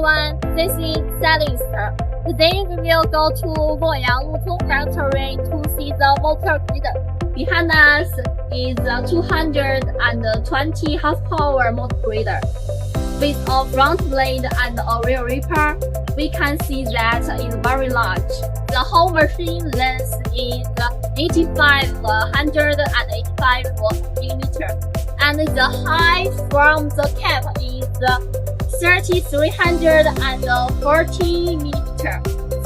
everyone, this is Celeste. Today we will go to Luoyang LUTONG factory to see the motor grid. Behind us is a 220 horsepower motor grid. With a front blade and a rear ripper, we can see that it's very large. The whole machine length is 8,585 mm, and the height from the cap is 3,340 mm.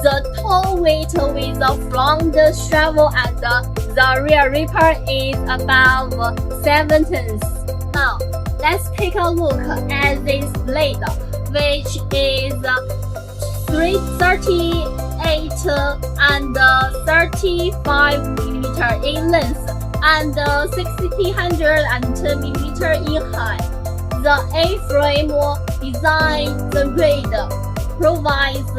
The total weight with the front shovel and the rear ripper is about 7 tons. Now, let's take a look at this blade, which is 338 and 35 mm in length and 6,110 mm in height. The A-frame design, the grid provides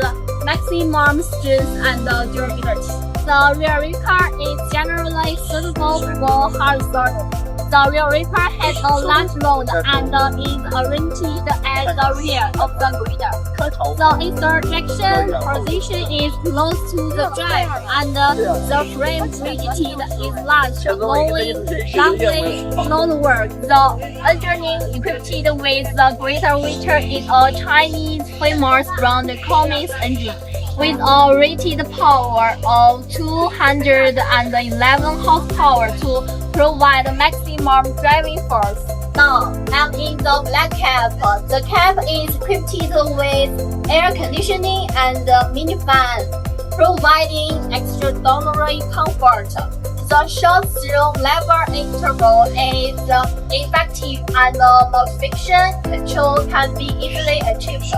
maximum strength and durability. The rear ripper is generally suitable for hard surface. The rear ripper has a large load and is oriented at the rear of the grid. The insertion position is close to the drive and the frame rigidity is large, allowing lovely load work. The engine equipped with the greater weight is a Chinese famous brand Cummins engine, with a rated power of 211 horsepower to provide maximum driving force. Now, I'm in the black cab. The cab is equipped with air conditioning and mini fan, providing extraordinary comfort. The short zero level interval is effective and modification control can be easily achieved.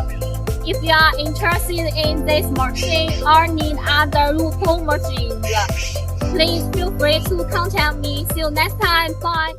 If you are interested in this machine or need other LUTONG machines, please feel free to contact me. See you next time. Bye.